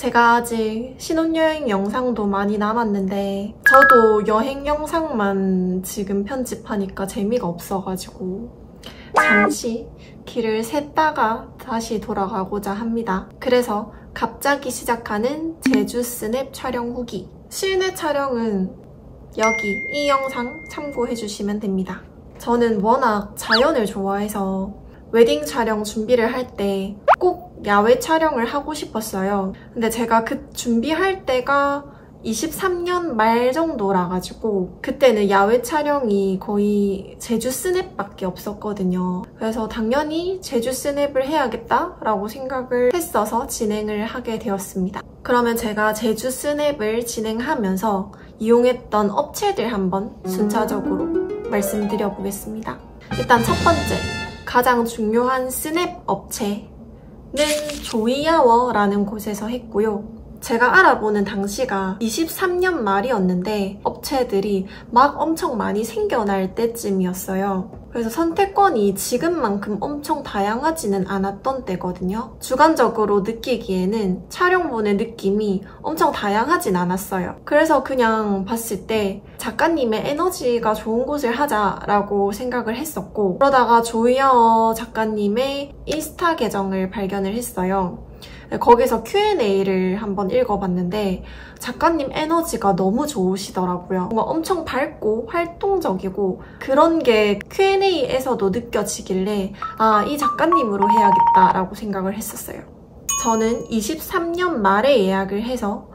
제가 아직 신혼여행 영상도 많이 남았는데 저도 여행 영상만 지금 편집하니까 재미가 없어가지고 잠시 길을 샜다가 다시 돌아가고자 합니다. 그래서 갑자기 시작하는 제주 스냅 촬영 후기. 실내 촬영은 여기 이 영상 참고해주시면 됩니다. 저는 워낙 자연을 좋아해서 웨딩 촬영 준비를 할 때 꼭 야외 촬영을 하고 싶었어요. 근데 제가 그 준비할 때가 23년 말 정도라 가지고 그때는 야외 촬영이 거의 제주 스냅밖에 없었거든요. 그래서 당연히 제주 스냅을 해야겠다라고 생각을 했어서 진행을 하게 되었습니다. 그러면 제가 제주 스냅을 진행하면서 이용했던 업체들 한번 순차적으로 말씀드려 보겠습니다. 일단 첫 번째, 가장 중요한 스냅 업체는 조이야워라는 곳에서 했고요. 제가 알아보는 당시가 23년 말이었는데 업체들이 막 엄청 많이 생겨날 때쯤이었어요. 그래서 선택권이 지금만큼 엄청 다양하지는 않았던 때거든요. 주관적으로 느끼기에는 촬영본의 느낌이 엄청 다양하진 않았어요. 그래서 그냥 봤을 때 작가님의 에너지가 좋은 곳을 하자라고 생각을 했었고, 그러다가 조이야워 작가님의 인스타 계정을 발견을 했어요. 거기서 Q&A를 한번 읽어봤는데 작가님 에너지가 너무 좋으시더라고요. 뭔가 엄청 밝고 활동적이고 그런 게 Q&A에서도 느껴지길래 아, 이 작가님으로 해야겠다라고 생각을 했었어요. 저는 23년 말에 예약을 해서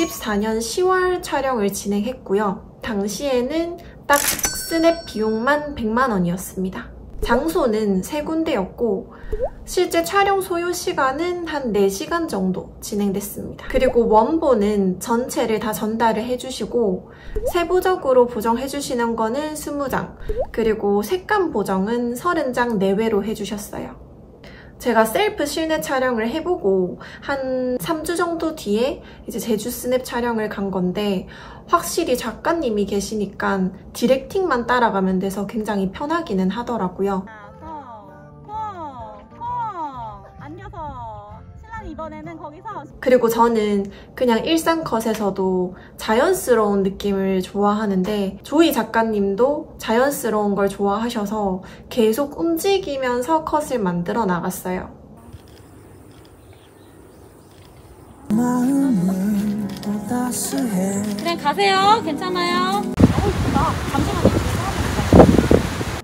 24년 10월 촬영을 진행했고요. 당시에는 딱 스냅 비용만 100만 원이었습니다. 장소는 3군데였고 실제 촬영 소요 시간은 한 4시간 정도 진행됐습니다. 그리고 원본은 전체를 다 전달을 해주시고 세부적으로 보정해주시는 거는 20장, 그리고 색감 보정은 30장 내외로 해주셨어요. 제가 셀프 실내 촬영을 해보고 한 3주 정도 뒤에 이제 제주 스냅 촬영을 간 건데 확실히 작가님이 계시니까 디렉팅만 따라가면 돼서 굉장히 편하기는 하더라고요. 이번에는 거기서 그리고 저는 그냥 일상 컷에서도 자연스러운 느낌을 좋아하는데 조이 작가님도 자연스러운 걸 좋아하셔서 계속 움직이면서 컷을 만들어 나갔어요. 그냥 가세요. 괜찮아요. 이쁘다. 잠시만요.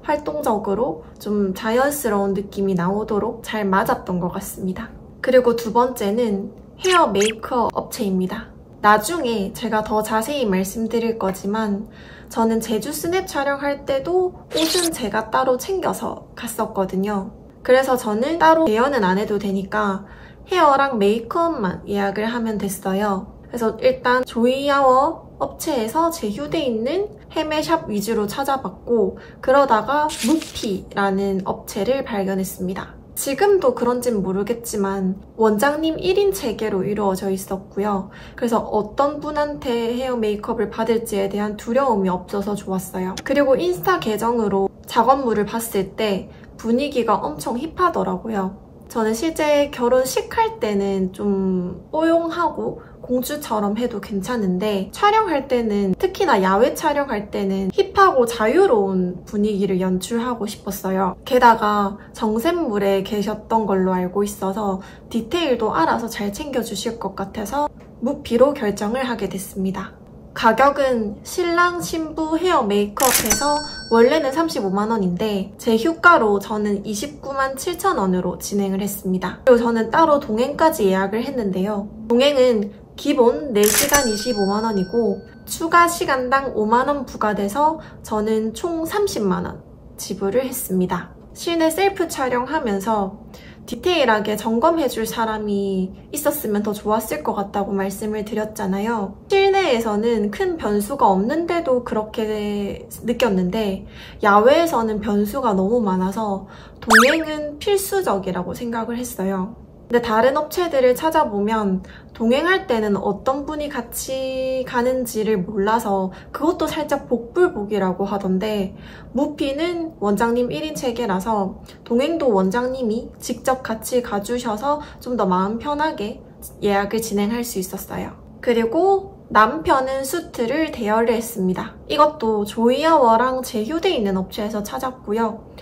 활동적으로 좀 자연스러운 느낌이 나오도록 잘 맞았던 것 같습니다. 그리고 두 번째는 헤어 메이크업 업체입니다. 나중에 제가 더 자세히 말씀드릴 거지만 저는 제주 스냅 촬영할 때도 옷은 제가 따로 챙겨서 갔었거든요. 그래서 저는 따로 대여는 안 해도 되니까 헤어랑 메이크업만 예약을 하면 됐어요. 그래서 일단 조이야워 업체에서 제휴돼 있는 헤메샵 위주로 찾아봤고 그러다가 무피라는 업체를 발견했습니다. 지금도 그런진 모르겠지만 원장님 1인 체계로 이루어져 있었고요. 그래서 어떤 분한테 헤어 메이크업을 받을지에 대한 두려움이 없어서 좋았어요. 그리고 인스타 계정으로 작업물을 봤을 때 분위기가 엄청 힙하더라고요. 저는 실제 결혼식 할 때는 좀 뽀용하고 공주처럼 해도 괜찮은데 촬영할 때는, 특히나 야외 촬영할 때는 힙하고 자유로운 분위기를 연출하고 싶었어요. 게다가 정샘물에 계셨던 걸로 알고 있어서 디테일도 알아서 잘 챙겨주실 것 같아서 무피로 결정을 하게 됐습니다. 가격은 신랑 신부 헤어 메이크업해서 원래는 35만 원인데 제 휴가로 저는 29만 7천 원으로 진행을 했습니다. 그리고 저는 따로 동행까지 예약을 했는데요. 동행은 기본 4시간 25만 원이고 추가 시간당 5만 원 부과돼서 저는 총 30만 원 지불을 했습니다. 실내 셀프 촬영하면서 디테일하게 점검해줄 사람이 있었으면 더 좋았을 것 같다고 말씀을 드렸잖아요. 실내에서는 큰 변수가 없는데도 그렇게 느꼈는데 야외에서는 변수가 너무 많아서 동행은 필수적이라고 생각을 했어요. 근데 다른 업체들을 찾아보면 동행할 때는 어떤 분이 같이 가는지를 몰라서 그것도 살짝 복불복이라고 하던데 무피는 원장님 1인 체계라서 동행도 원장님이 직접 같이 가주셔서 좀 더 마음 편하게 예약을 진행할 수 있었어요. 그리고 남편은 수트를 대여를 했습니다. 이것도 조이아워랑 제휴돼 있는 업체에서 찾았고요.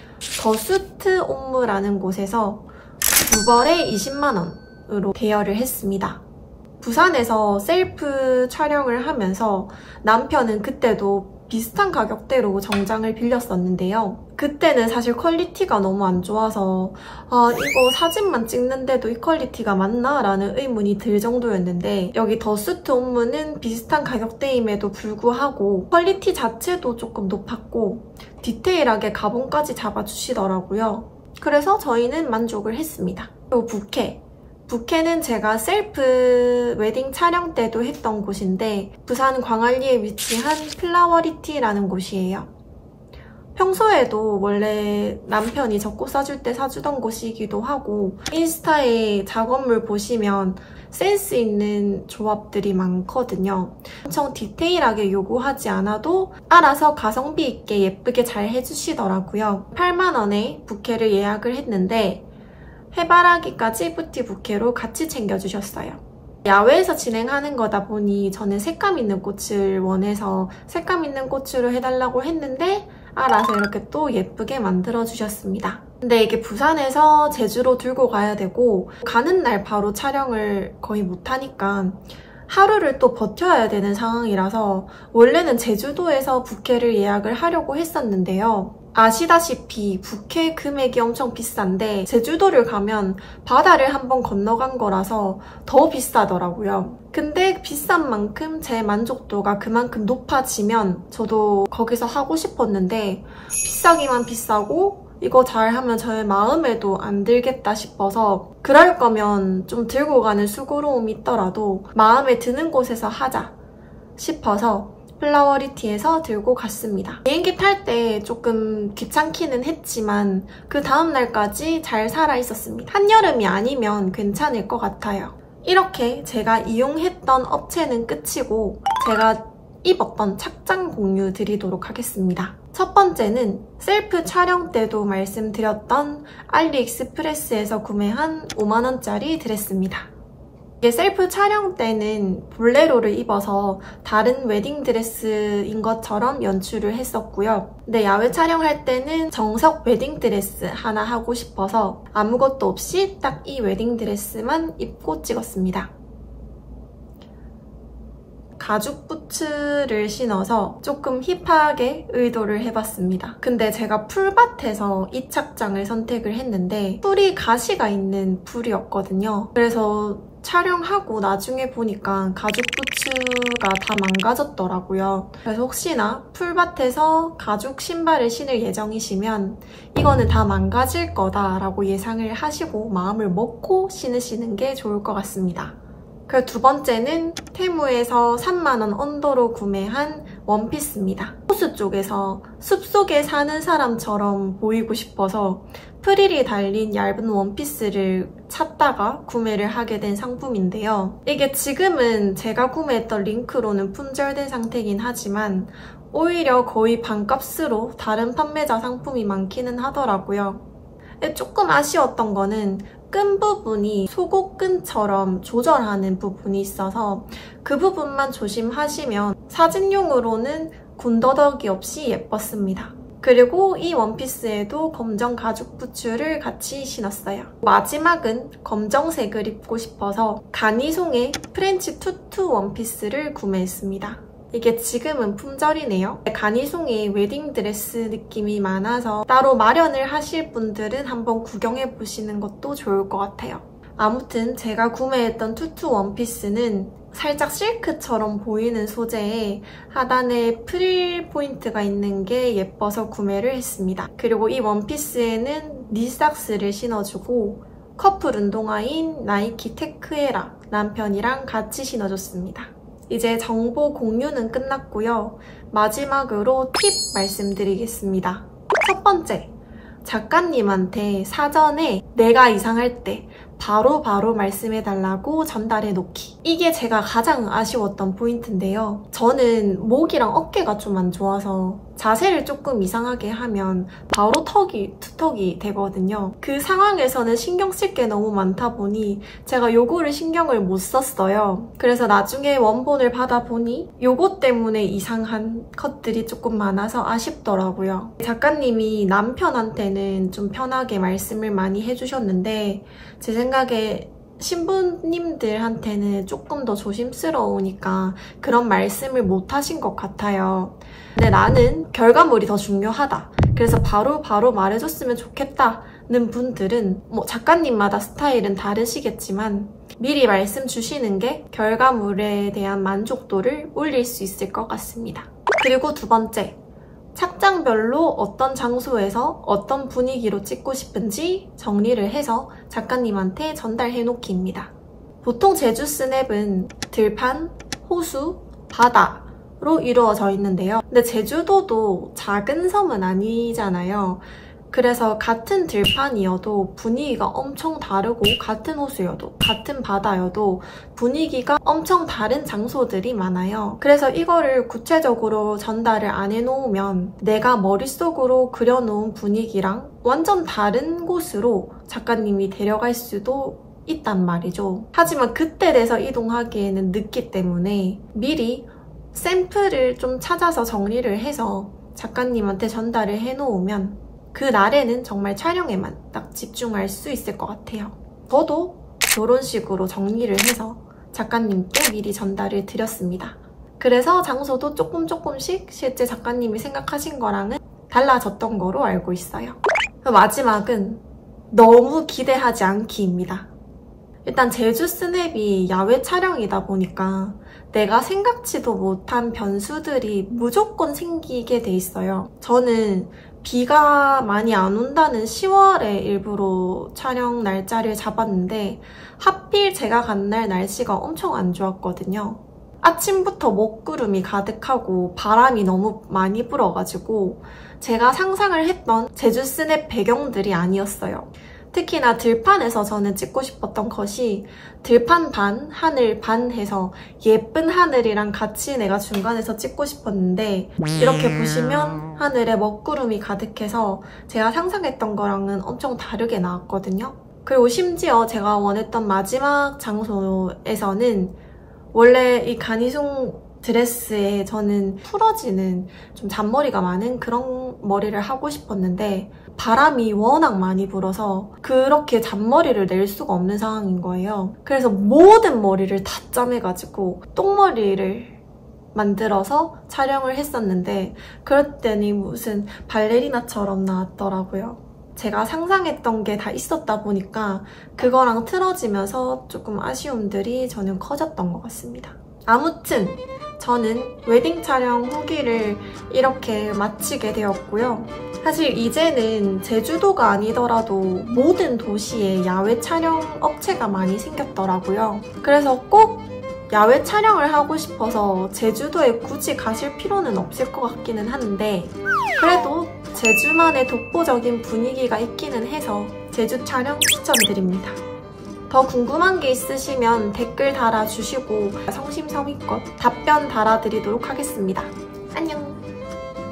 더 수트 옴무라는 곳에서 2벌에 20만원으로 대여를 했습니다. 부산에서 셀프 촬영을 하면서 남편은 그때도 비슷한 가격대로 정장을 빌렸었는데요. 그때는 사실 퀄리티가 너무 안 좋아서 이거 사진만 찍는데도 이 퀄리티가 맞나? 라는 의문이 들 정도였는데 여기 더 수트 옴무는 비슷한 가격대임에도 불구하고 퀄리티 자체도 조금 높았고 디테일하게 가봉까지 잡아주시더라고요. 그래서 저희는 만족을 했습니다. 그리고 부케는 제가 셀프 웨딩 촬영 때도 했던 곳인데 부산 광안리에 위치한 플라워리티라는 곳이에요. 평소에도 원래 남편이 저 꽃 사줄 때 사주던 곳이기도 하고 인스타에 작업물 보시면 센스 있는 조합들이 많거든요. 엄청 디테일하게 요구하지 않아도 알아서 가성비 있게 예쁘게 잘 해주시더라고요. 8만원에 부케를 예약을 했는데 해바라기까지 뿌티 부케로 같이 챙겨주셨어요. 야외에서 진행하는 거다 보니 저는 색감 있는 꽃을 원해서 색감 있는 꽃으로 해달라고 했는데 알아서 이렇게 또 예쁘게 만들어주셨습니다. 근데 이게 부산에서 제주로 들고 가야 되고 가는 날 바로 촬영을 거의 못하니까 하루를 또 버텨야 되는 상황이라서 원래는 제주도에서 부케를 예약을 하려고 했었는데요. 아시다시피 부케 금액이 엄청 비싼데 제주도를 가면 바다를 한번 건너간 거라서 더 비싸더라고요. 근데 비싼 만큼 제 만족도가 그만큼 높아지면 저도 거기서 하고 싶었는데 비싸기만 비싸고 이거 잘하면 저의 마음에도 안 들겠다 싶어서 그럴 거면 좀 들고 가는 수고로움이 있더라도 마음에 드는 곳에서 하자 싶어서 플라워리티에서 들고 갔습니다. 비행기 탈 때 조금 귀찮기는 했지만 그 다음날까지 잘 살아 있었습니다. 한여름이 아니면 괜찮을 것 같아요. 이렇게 제가 이용했던 업체는 끝이고 제가 입었던 착장 공유 드리도록 하겠습니다. 첫 번째는 셀프 촬영 때도 말씀드렸던 알리익스프레스에서 구매한 5만원짜리 드레스입니다. 이게 셀프 촬영 때는 볼레로를 입어서 다른 웨딩 드레스인 것처럼 연출을 했었고요. 근데 야외 촬영할 때는 정석 웨딩 드레스 하나 하고 싶어서 아무것도 없이 딱 이 웨딩 드레스만 입고 찍었습니다. 가죽 부츠를 신어서 조금 힙하게 의도를 해봤습니다. 근데 제가 풀밭에서 이 착장을 선택을 했는데 풀이 가시가 있는 풀이었거든요. 그래서 촬영하고 나중에 보니까 가죽 부츠가 다 망가졌더라고요. 그래서 혹시나 풀밭에서 가죽 신발을 신을 예정이시면 이거는 다 망가질 거다라고 예상을 하시고 마음을 먹고 신으시는 게 좋을 것 같습니다. 그리고 두 번째는 테무에서 3만원 언더로 구매한 원피스입니다. 호수 쪽에서 숲속에 사는 사람처럼 보이고 싶어서 프릴이 달린 얇은 원피스를 찾다가 구매를 하게 된 상품인데요. 이게 지금은 제가 구매했던 링크로는 품절된 상태이긴 하지만 오히려 거의 반값으로 다른 판매자 상품이 많기는 하더라고요. 조금 아쉬웠던 거는 끈 부분이 속옷끈처럼 조절하는 부분이 있어서 그 부분만 조심하시면 사진용으로는 군더더기 없이 예뻤습니다. 그리고 이 원피스에도 검정 가죽 부츠를 같이 신었어요. 마지막은 검정색을 입고 싶어서 가니송의 프렌치 투투 원피스를 구매했습니다. 이게 지금은 품절이네요. 가니송의 웨딩드레스 느낌이 많아서 따로 마련을 하실 분들은 한번 구경해보시는 것도 좋을 것 같아요. 아무튼 제가 구매했던 투투 원피스는 살짝 실크처럼 보이는 소재에 하단에 프릴 포인트가 있는 게 예뻐서 구매를 했습니다. 그리고 이 원피스에는 니삭스를 신어주고 커플 운동화인 나이키 테크에라 남편이랑 같이 신어줬습니다. 이제 정보 공유는 끝났고요. 마지막으로 팁 말씀드리겠습니다. 첫 번째, 작가님한테 사전에 내가 이상할 때 바로 말씀해달라고 전달해놓기. 이게 제가 가장 아쉬웠던 포인트인데요. 저는 목이랑 어깨가 좀 안 좋아서 자세를 조금 이상하게 하면 바로 투턱이 되거든요. 그 상황에서는 신경 쓸 게 너무 많다 보니 제가 요거를 신경을 못 썼어요. 그래서 나중에 원본을 받아보니 요거 때문에 이상한 컷들이 조금 많아서 아쉽더라고요. 작가님이 남편한테는 좀 편하게 말씀을 많이 해주셨는데 제 생각에 신부님들한테는 조금 더 조심스러우니까 그런 말씀을 못 하신 것 같아요. 근데 나는 결과물이 더 중요하다. 그래서 바로 말해줬으면 좋겠다는 분들은 뭐 작가님마다 스타일은 다르시겠지만 미리 말씀 주시는 게 결과물에 대한 만족도를 올릴 수 있을 것 같습니다. 그리고 두 번째, 착장별로 어떤 장소에서 어떤 분위기로 찍고 싶은지 정리를 해서 작가님한테 전달해 놓기입니다. 보통 제주 스냅은 들판, 호수, 바다로 이루어져 있는데요. 근데 제주도도 작은 섬은 아니잖아요. 그래서 같은 들판이어도 분위기가 엄청 다르고 같은 호수여도 같은 바다여도 분위기가 엄청 다른 장소들이 많아요. 그래서 이거를 구체적으로 전달을 안 해놓으면 내가 머릿속으로 그려놓은 분위기랑 완전 다른 곳으로 작가님이 데려갈 수도 있단 말이죠. 하지만 그때 돼서 이동하기에는 늦기 때문에 미리 샘플을 좀 찾아서 정리를 해서 작가님한테 전달을 해놓으면 그 날에는 정말 촬영에만 딱 집중할 수 있을 것 같아요. 저도 이런 식으로 정리를 해서 작가님께 미리 전달을 드렸습니다. 그래서 장소도 조금씩 실제 작가님이 생각하신 거랑은 달라졌던 거로 알고 있어요. 마지막은 너무 기대하지 않기입니다. 일단 제주 스냅이 야외 촬영이다 보니까 내가 생각지도 못한 변수들이 무조건 생기게 돼 있어요. 저는 비가 많이 안 온다는 10월에 일부러 촬영 날짜를 잡았는데 하필 제가 간 날 날씨가 엄청 안 좋았거든요. 아침부터 먹구름이 가득하고 바람이 너무 많이 불어가지고 제가 상상을 했던 제주 스냅 배경들이 아니었어요. 특히나 들판에서 저는 찍고 싶었던 컷이 들판 반, 하늘 반 해서 예쁜 하늘이랑 같이 내가 중간에서 찍고 싶었는데 이렇게 보시면 하늘에 먹구름이 가득해서 제가 상상했던 거랑은 엄청 다르게 나왔거든요. 그리고 심지어 제가 원했던 마지막 장소에서는 원래 이 가니송 드레스에 저는 풀어지는 좀 잔머리가 많은 그런 머리를 하고 싶었는데 바람이 워낙 많이 불어서 그렇게 잔머리를 낼 수가 없는 상황인 거예요. 그래서 모든 머리를 다 짜매가지고 똥머리를 만들어서 촬영을 했었는데 그랬더니 무슨 발레리나처럼 나왔더라고요. 제가 상상했던 게 다 있었다 보니까 그거랑 틀어지면서 조금 아쉬움들이 저는 커졌던 것 같습니다. 아무튼 저는 웨딩 촬영 후기를 이렇게 마치게 되었고요. 사실 이제는 제주도가 아니더라도 모든 도시에 야외 촬영 업체가 많이 생겼더라고요. 그래서 꼭 야외 촬영을 하고 싶어서 제주도에 굳이 가실 필요는 없을 것 같기는 한데 그래도 제주만의 독보적인 분위기가 있기는 해서 제주 촬영 추천드립니다. 더 궁금한 게 있으시면 댓글 달아주시고 성심성의껏 답변 달아드리도록 하겠습니다. 안녕!